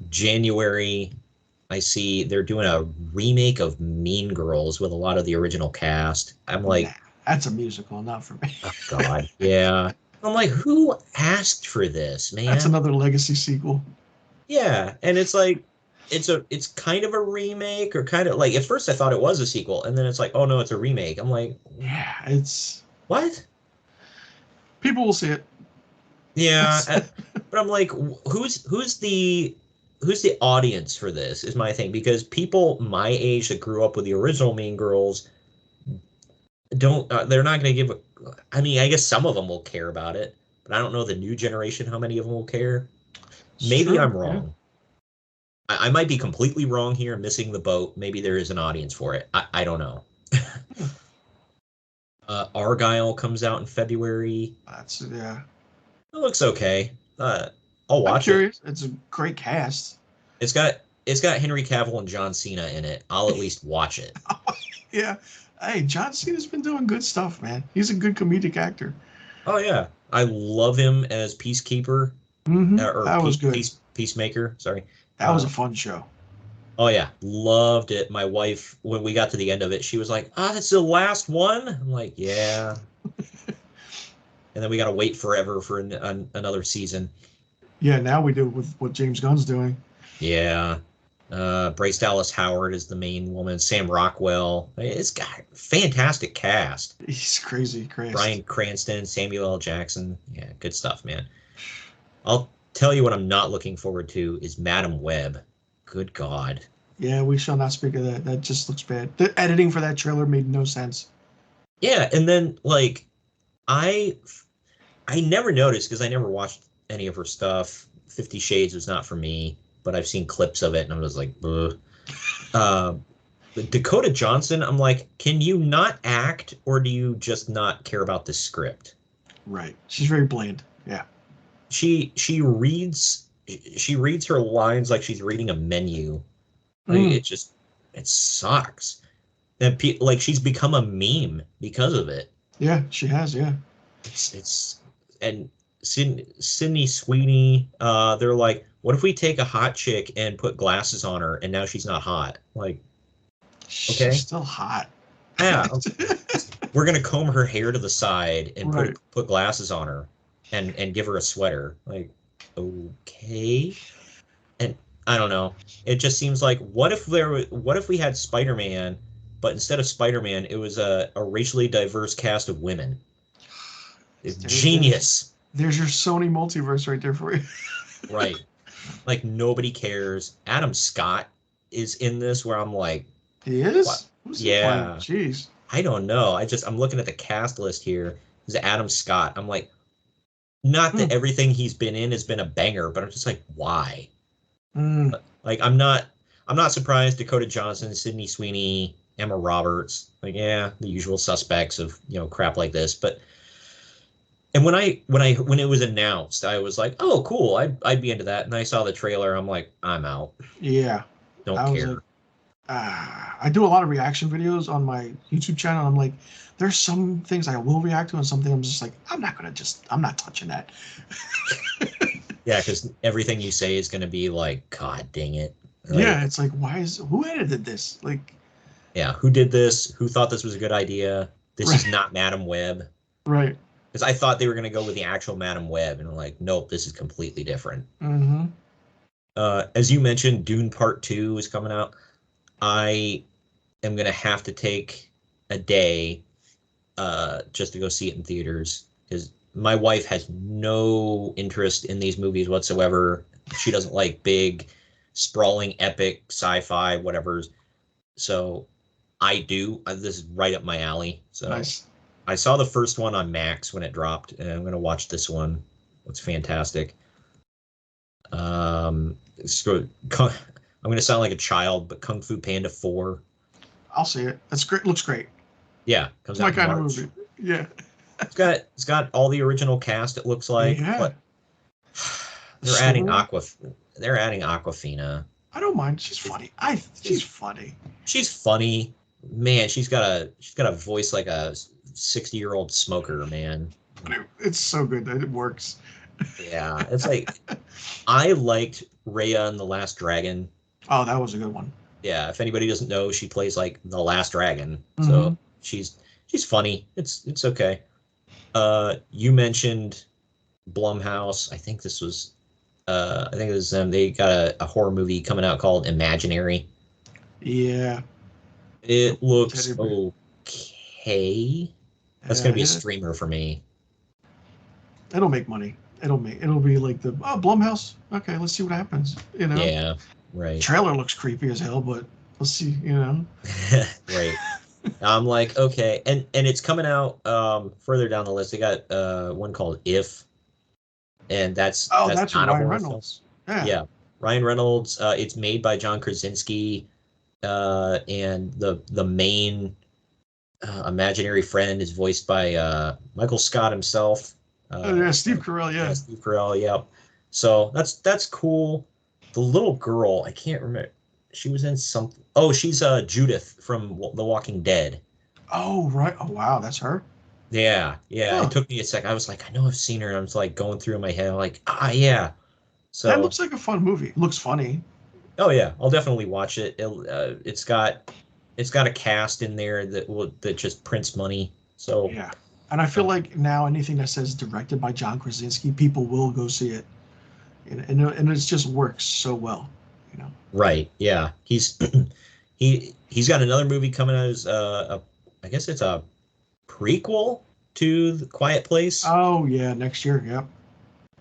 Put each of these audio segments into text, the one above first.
January, I see they're doing a remake of Mean Girls with a lot of the original cast. I'm Nah, like, that's a musical, not for me. oh God, yeah. I'm like, who asked for this, That's man? another legacy sequel. Yeah, and it's like it's kind of a remake or kind of like at first I thought it was a sequel and then it's like, oh no, it's a remake. I'm like, Yeah, it's what? people will see it. Yeah, That's but I'm like, who's the audience for this is my thing because people my age that grew up with the original Mean Girls don't they're not going to give a I mean, I guess some of them will care about it, but I don't know the new generation how many of them will care. it's Maybe true. I'm Yeah. wrong. I might be completely wrong here, missing the boat. Maybe there is an audience for it. I don't know. Hmm. Argyle comes out in February. That's yeah. It looks okay. I'll I'm watch it. curious. It's a great cast. It's got it's got Henry Cavill and John Cena in it. I'll at least watch it. Yeah. Hey, John Cena's been doing good stuff, man. He's a good comedic actor. Oh yeah, I love him as Peacekeeper or That was good. Peacemaker. Sorry. That was a fun show. Oh yeah, loved it. My wife, when we got to the end of it, she was like, "Ah, that's the last one." I'm like, "Yeah." And then we got to wait forever for another season. Yeah, now we do with what James Gunn's doing. Yeah. Bryce Dallas Howard is the main woman. Sam Rockwell. It's got a fantastic cast. He's crazy, crazy. Bryan Cranston, Samuel L. Jackson. Yeah, good stuff, man. I'll tell you what I'm not looking forward to is Madam Web. Good God. Yeah, we shall not speak of that. That just looks bad. The editing for that trailer made no sense. Yeah, and then like I I never noticed because I never watched any of her stuff. 50 Shades was not for me, but I've seen clips of it and I was like, ugh. Uh, Dakota Johnson, I'm like, can you not act or do you just not care about the script? Right. She's very bland. Yeah. She reads her lines like she's reading a menu. Like Mm. it sucks. And like she's become a meme because of it. Yeah, she has. Yeah. It's and Sydney Sweeney, they're like, what if we take a hot chick and put glasses on her and now she's not hot? Like, She's okay, still hot. yeah, we're gonna comb her hair to the side and Right. put glasses on her and give her a sweater. Like, okay. And I don't know. It just seems like what if we had Spider-Man, but instead of Spider-Man, it was a racially diverse cast of women. It's There's genius. there's your Sony multiverse right there for you. Right. Like nobody cares. Adam Scott is in this where I'm like, He what? is? Who's he playing? Yeah. Jeez. I don't know. I'm looking at the cast list here. Is Adam Scott. I'm like, not Hmm. that everything he's been in has been a banger, but I'm just like, why? Mm. Like I'm not surprised Dakota Johnson, Sydney Sweeney, Emma Roberts, like yeah, the usual suspects of, crap like this, but and when it was announced, I was like, "Oh, cool. I'd be into that." And I saw the trailer, I'm like, "I'm out. Yeah. Don't I was like, care." I do a lot of reaction videos on my YouTube channel. And I'm like, there's some things I will react to, and something I'm just like, I'm not touching that. Yeah, cuz everything you say is going to be like, "God dang it." Yeah, Like, it's like, who edited this? Like, yeah, who did this? Who thought this was a good idea? This is right, not Madam Web. right. Because I thought they were going to go with the actual Madam Web, and I'm like, nope, this is completely different. Mm-hmm. As you mentioned, Dune Part 2 is coming out. I am going to have to take a day just to go see it in theaters because my wife has no interest in these movies whatsoever. She doesn't like big, sprawling, epic, sci-fi, whatever's. So I do. This is right up my alley. So Nice. I saw the first one on Max when it dropped, and I'm going to watch this one. It's fantastic. I'm going to sound like a child, but Kung Fu Panda 4. I'll see it. That's great. Looks great. Yeah, comes It's my out in kind of March. movie. Yeah. It's got all the original cast, it looks like, Yeah. but The they're adding story. Aquafina. I don't mind. She's funny. She's She's funny. she's funny. Man, she's got a voice like a 60-year-old smoker, man. It's so good that it works. Yeah, it's like I liked Raya and the Last Dragon. Oh, that was a good one. Yeah, if anybody doesn't know, she plays like the Last Dragon. Mm-hmm. So she's funny. It's okay. You mentioned Blumhouse. I think it was them. They got a horror movie coming out called Imaginary. Yeah. It looks Teddy bear. okay. That's Yeah, gonna be a streamer for me. it'll make money. It'll be like the Blumhouse. Okay, let's see what happens. Yeah, right. Trailer looks creepy as hell, but let's see. Right. I'm like, okay, and it's coming out further down the list. They got one called If, and Oh, that's that's not a Ryan horror film. Reynolds. Yeah. Yeah, Ryan Reynolds. It's made by John Krasinski, and the main imaginary friend is voiced by Michael Scott himself. Oh, yeah, Steve Carell. Yeah, Yeah. Steve Carell. Yep. So that's cool. The little girl, I can't remember. She was in something. Oh, she's Judith from The Walking Dead. Oh, right. Oh, wow, that's her. Yeah, yeah. It Huh. took me a sec. I was like, I know I've seen her, and I was like going through in my head, I'm like, yeah. That So, looks like a fun movie. It looks funny. oh yeah, I'll definitely watch it. It's got a cast in there that just prints money. So, Yeah. And I feel like now anything that says directed by John Krasinski, people will go see it. And it just works so well. right, yeah. He's got another movie coming out as I guess it's a prequel to The Quiet Place. Oh, yeah, next year. Yep. Day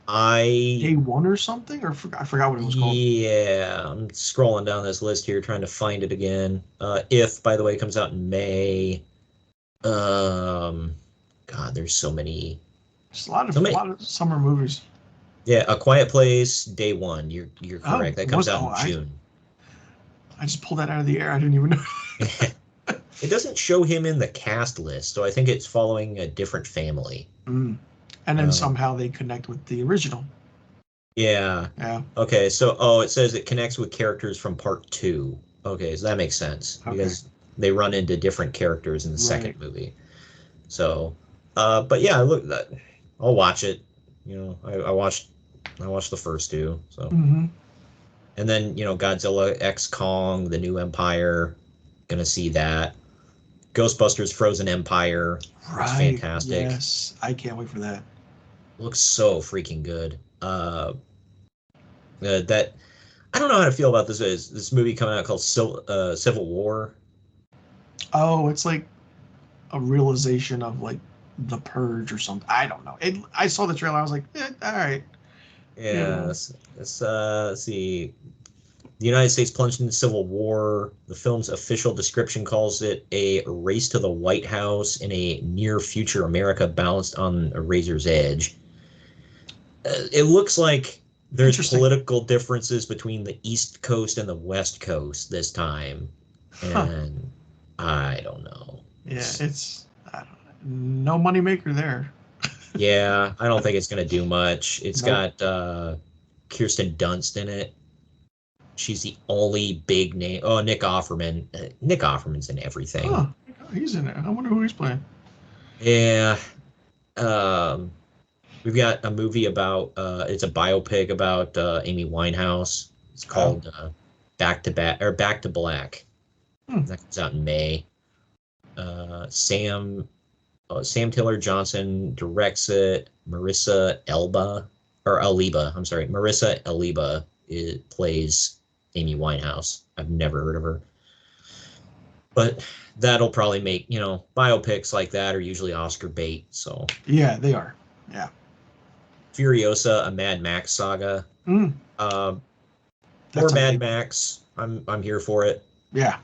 I one or something? I forgot what it was called. Yeah, I'm scrolling down this list here trying to find it again. If, by the way, comes out in May. God, there's so many. Just So a many. lot of summer movies. Yeah, A Quiet Place, Day One. You're Oh, correct. That comes out in I June. just pulled that out of the air. I didn't even know. It doesn't show him in the cast list, so I think it's following a different family. Mm. And then somehow they connect with the original. Yeah. Yeah. Okay, so it says it connects with characters from part 2. Okay, so that makes sense because they run into different characters in the second movie. So, but yeah, look, I'll watch it. I watched the first 2. So, and then Godzilla X Kong, The New Empire, gonna see that. Ghostbusters Frozen Empire, looks fantastic. Yes, I can't wait for that. Looks so freaking good. That I don't know how to feel about this movie coming out called Civil War. Oh, it's like a realization of like the purge or something. I don't know. I saw the trailer. I was like, all right. Yeah. Let's see. The United States plunged into civil war. The film's official description calls it a race to the White House in a near future America balanced on a razor's edge. It looks like there's political differences between the East Coast and the West Coast this time. And I don't know. Yeah, I don't know. No moneymaker there. Yeah, I don't think it's going to do much. It's got Kirsten Dunst in it. She's the only big name. Oh, Nick Offerman. Nick Offerman's in everything. Huh, he's in it. I wonder who he's playing. Yeah. We've got a movie about, it's a biopic about Amy Winehouse. It's called Back to Black. That comes out in May. Sam Taylor Johnson directs it. Marissa Elba. I'm sorry. Marissa Eliba plays Amy Winehouse. I've never heard of her. But that'll probably make, biopics like that are usually Oscar bait. So yeah, they are. Yeah. Furiosa, a Mad Max saga. More Mad Max. I'm here for it. Yeah.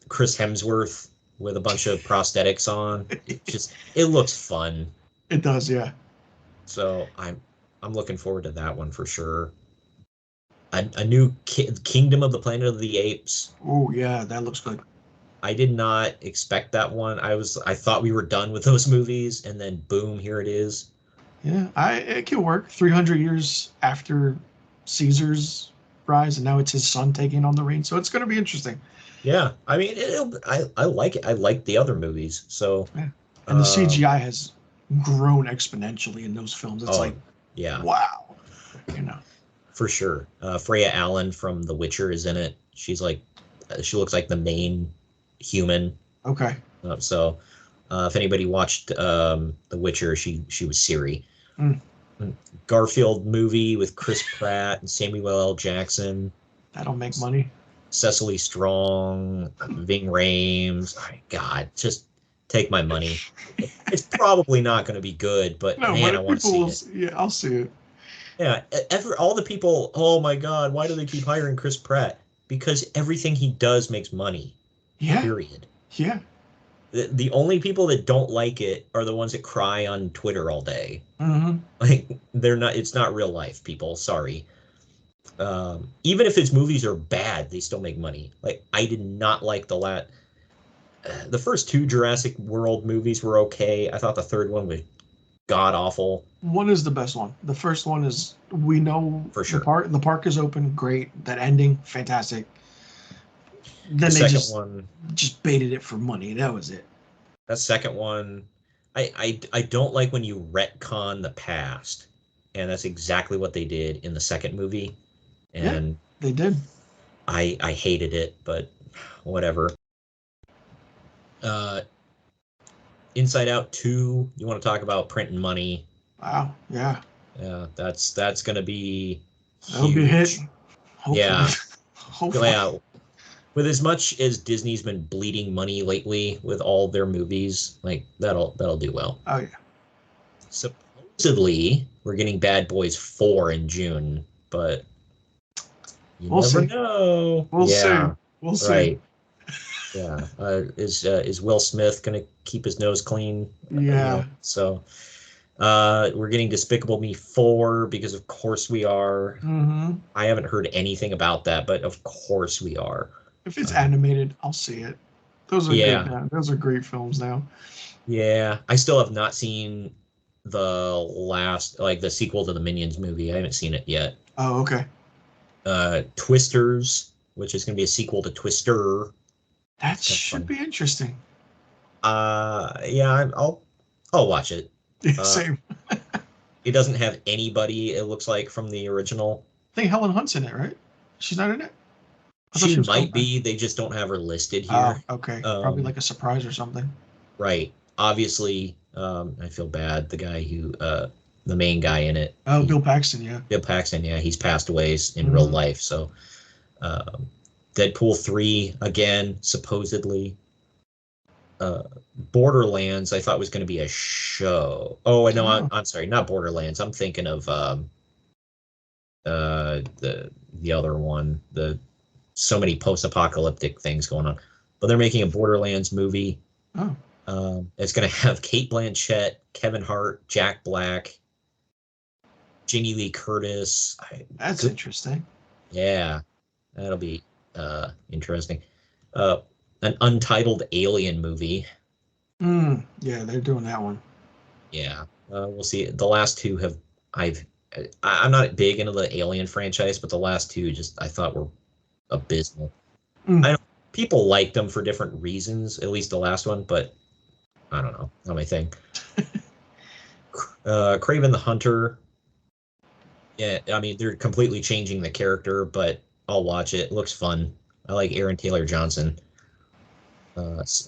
Chris Hemsworth with a bunch of prosthetics on. It looks fun. It does, yeah. So I'm looking forward to that one for sure. A new Kingdom of the Planet of the Apes. Oh yeah, that looks good. I did not expect that one. I thought we were done with those movies, and then boom, here it is. Yeah, it can work. 300 years after Caesar's rise, and now it's his son taking on the reign. So it's going to be interesting. Yeah, I mean, I like it. I like the other movies. So, yeah. And the CGI has grown exponentially in those films. It's like, yeah, wow. you know. For sure. Freya Allen from The Witcher is in it. She's like, she looks like the main human. Okay. If anybody watched The Witcher, she was Ciri. Mm. Garfield movie with Chris Pratt and Samuel L. Jackson. That'll make money. Cecily Strong, Ving Rhames. Oh, God, just take my money. It's probably not going to be good, but No, man, but I want to see it. Yeah, I'll see it. Yeah, all the people, oh my God, why do they keep hiring Chris Pratt? Because everything he does makes money. Yeah. Period. Yeah. The only people that don't like it are the ones that cry on Twitter all day. Mm-hmm. Like, it's not real life, people. Sorry. Even if his movies are bad, they still make money. Like, I did not like the first two Jurassic World movies were okay. I thought the third one was god awful. One is the best one. The first one is, we know For sure. The park is open, great. That ending, fantastic. Then The they second one just baited it for money. That was it. That second one, I don't like when you retcon the past, and that's exactly what they did in the second movie. And yeah, they did. I hated it, but whatever. Inside Out 2, you want to talk about printing money? Wow, yeah. Yeah, that's gonna be That'll be a hit. Hopefully. Yeah. Hopefully. Yeah. With as much as Disney's been bleeding money lately with all their movies, like that'll do well. Oh yeah. Supposedly, we're getting Bad Boys 4 in June, but we'll never know. We'll see. We'll see. Yeah. Is Will Smith gonna keep his nose clean? Yeah. We're getting Despicable Me 4 because of course we are. Mm-hmm. I haven't heard anything about that, but of course we are. If it's animated, I'll see it. Those are good now. Those are great films now. Yeah. I still have not seen the sequel to the Minions movie. I haven't seen it yet. Oh, okay. Twisters, which is going to be a sequel to Twister. That should be interesting. Yeah, I'll watch it. Same. It doesn't have anybody, it looks like, from the original. I think Helen Hunt's in it, right? She's not in it? She might be. They just don't have her listed here. Oh, okay. Probably like a surprise or something. Right. Obviously, I feel bad. The guy who, the main guy in it. Oh, Bill Paxton, yeah. Bill Paxton, yeah. He's passed away in real life. So, Deadpool 3, again, supposedly. Borderlands, I thought was going to be a show. Oh, no, I'm sorry. Not Borderlands. I'm thinking of the other one. So many post-apocalyptic things going on, but they're making a Borderlands movie. It's going to have Cate Blanchett, Kevin Hart, Jack Black, Jamie Lee Curtis. That's interesting. Yeah, that'll be interesting. An untitled Alien movie. Yeah, they're doing that one. Yeah, we'll see. The last two I'm not big into the Alien franchise, but the last two I thought were abysmal. People like them for different reasons, at least the last one, but I don't know, not my thing. Kraven the Hunter. Yeah, I mean, they're completely changing the character, but I'll watch it. It looks fun. I like Aaron Taylor Johnson.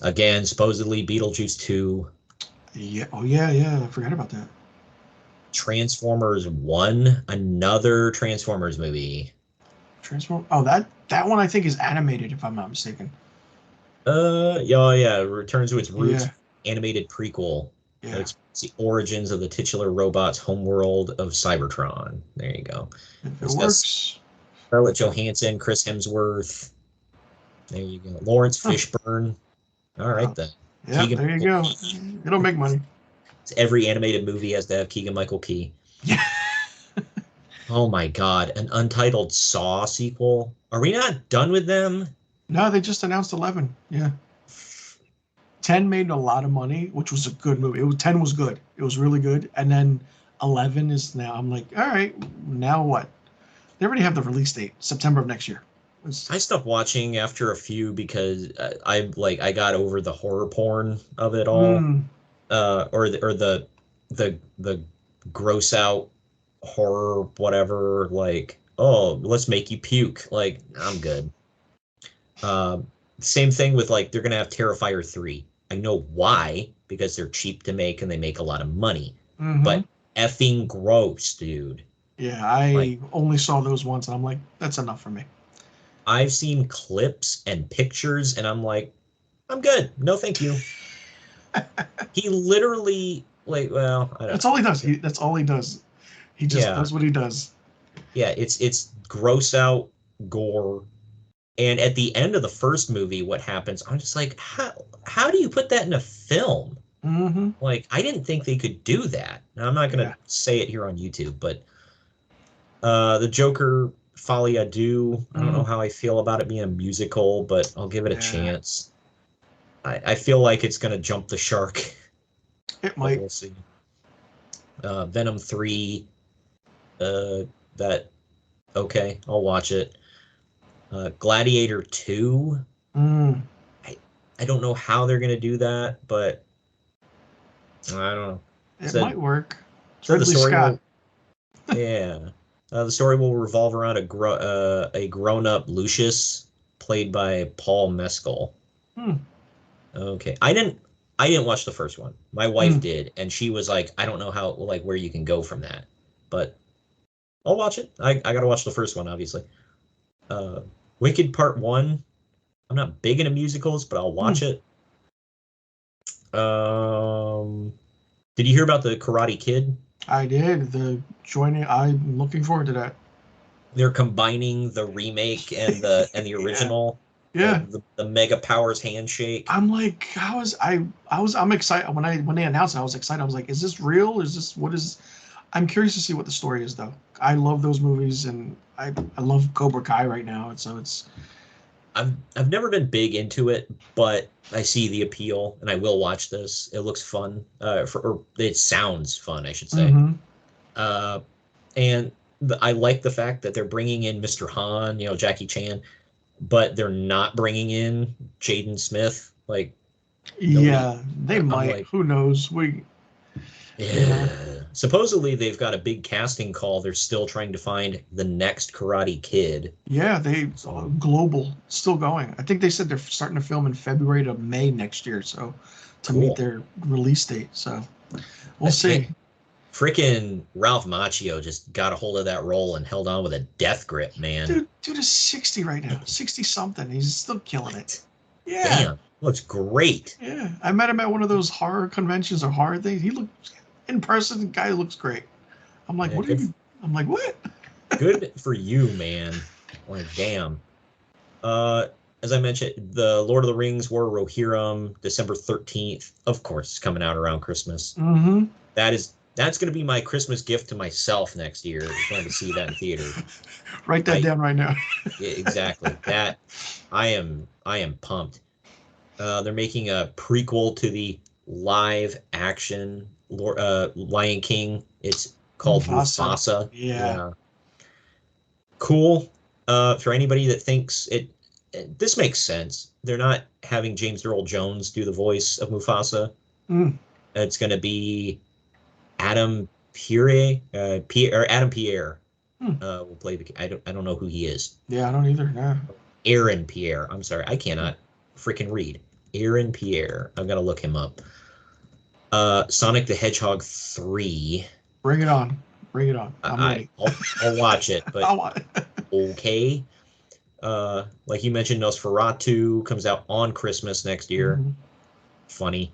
Again, supposedly Beetlejuice 2. Yeah. Oh, yeah. I forgot about that. Transformers 1, another Transformers movie. Oh, that one I think is animated, if I'm not mistaken. Yeah, returns to its roots. Animated prequel. Yeah. It's the origins of the titular robot's homeworld of Cybertron. There you go. If it works. Scarlett Johansson, Chris Hemsworth. There you go. Lawrence Fishburne. All right, then. Yeah, there you go. It'll make money. Every animated movie has to have Keegan-Michael Key. Yeah. Oh my God, an untitled Saw sequel? Are we not done with them? No, they just announced 11. Yeah. 10 made a lot of money, which was a good movie. 10 was good. It was really good. And then 11 is now, I'm like, all right, now what? They already have the release date, September of next year. I stopped watching after a few because I got over the horror porn of it all, or the gross out horror, whatever, like, oh, let's make you puke. Like, I'm good. Same thing with like they're gonna have Terrifier 3. I know why, because they're cheap to make and they make a lot of money. Mm-hmm. But effing gross, dude. Yeah, Like, I only saw those once, and I'm like, that's enough for me. I've seen clips and pictures, and I'm like, I'm good. No, thank you. He literally, like, well, I don't. That's all he does. That's all he does. He just Yeah, does what he does. yeah. It's gross out gore. And at the end of the first movie, what happens? I'm just like, how do you put that in a film? Mm-hmm. Like, I didn't think they could do that. Now, I'm not gonna Yeah. say it here on YouTube, but the Joker Folie à Deux. I don't know Mm. how I feel about it being a musical, but I'll give it a Yeah. chance. I feel like it's gonna jump the shark, It but might. we'll see. Venom 3. That okay, I'll watch it. Gladiator 2. Mm. I don't know how they're gonna do that, but I don't know. It So, might work. It's so the Ridley story Scott. will, yeah, the story will revolve around a grown-up Lucius, played by Paul Mescal. Hmm. Okay, I didn't watch the first one. My wife Mm. did, and she was like, I don't know how, like, where you can go from that, but I'll watch it. I gotta watch the first one, obviously. Uh, Wicked Part 1. I'm not big into musicals, but I'll watch Mm. it. Um, did you hear about the Karate Kid? I did. The joining. I'm looking forward to that. They're combining the remake and the Yeah. original, Yeah. the Mega Powers handshake. I'm like, I'm excited when they announced it. I was excited. I was like, is this real? Is this what is? I'm curious to see what the story is, though. I love those movies, and I love Cobra Kai right now, and so it's. I've never been big into it, but I see the appeal, and I will watch this. It looks fun. Or it sounds fun, I should say. Mm-hmm. Uh, and I like the fact that they're bringing in Mr. Han, Jackie Chan, but they're not bringing in Jaden Smith. Like, nobody. Yeah, they I'm might. like, Who knows? Yeah, yeah. Supposedly they've got a big casting call. They're still trying to find the next Karate Kid. yeah. They So global still going. I think they said they're starting to film in February to May next year, so to meet cool. their release date. So we'll see. Freaking Ralph Macchio just got a hold of that role and held on with a death grip, man. Dude is 60 right now, 60 something. He's still killing it. Yeah, Damn, looks great. yeah. I met him at one of those horror conventions or horror things. He looked in person. The guy looks great. I'm like, Yeah, what are you? I'm like, what? good for you, man. Like, damn. As I mentioned, the Lord of the Rings War Rohirrim, December 13th. Of course, it's coming out around Christmas. Mm-hmm. That's going to be my Christmas gift to myself next year. Going to see that in theater. Write that down right now. Yeah, exactly. That I am pumped. They're making a prequel to the live action Lion King. It's called Mufasa. Yeah. Cool. For anybody that thinks this makes sense. They're not having James Earl Jones do the voice of Mufasa. Mm. It's going to be Adam Pierre, or Adam Pierre. Will play the. I don't know who he is. Yeah, I don't either. No. Aaron Pierre. I'm sorry, I cannot freaking read. Aaron Pierre. I'm gonna look him up. Sonic the Hedgehog 3. Bring it on. Bring it on. I'm ready. I'll watch it, but I'll watch. okay. Like you mentioned, Nosferatu comes out on Christmas next year. Mm-hmm. Funny.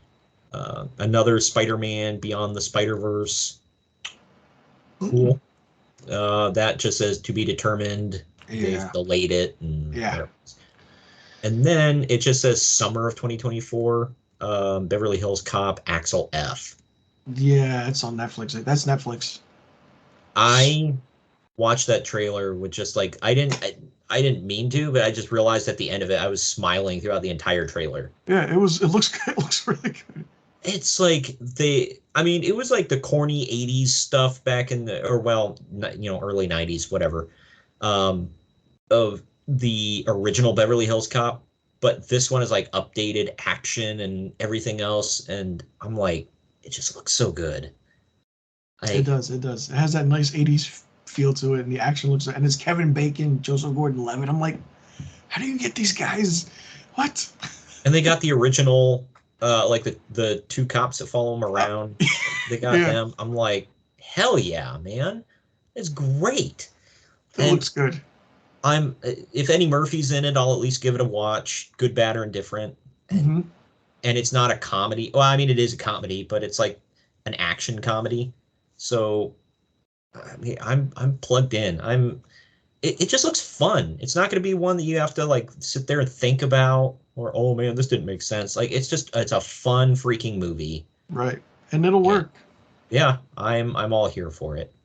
Another Spider-Man Beyond the Spider-Verse. Cool. That just says to be determined. Yeah. They've delayed it. And Yeah. And then it just says summer of 2024. Beverly Hills Cop Axel F. Yeah, it's on Netflix. That's Netflix. I watched that trailer with just like I didn't mean to, but I just realized at the end of it I was smiling throughout the entire trailer. Yeah, it looks good. It looks really good. It's like it was like the corny 80s stuff back in the early 90s, whatever, of the original Beverly Hills Cop, but this one is like updated action and everything else, and I'm like, it just looks so good. It does. It does. It has that nice '80s feel to it, and the action looks. And it's Kevin Bacon, Joseph Gordon-Levitt. I'm like, how do you get these guys? What? And they got the original, like the two cops that follow him around. They got Yeah, them. I'm like, hell yeah, man, it's great. it And looks good. if Eddie Murphy's in it, I'll at least give it a watch. Good, bad, or indifferent. And Hmm. and it's not a comedy. Well, I mean, it is a comedy, but it's like an action comedy. So I mean, I'm plugged in. It just looks fun. It's not going to be one that you have to like sit there and think about, or oh man, this didn't make sense. Like it's a fun freaking movie. Right, and it'll Yeah, work. yeah, I'm all here for it.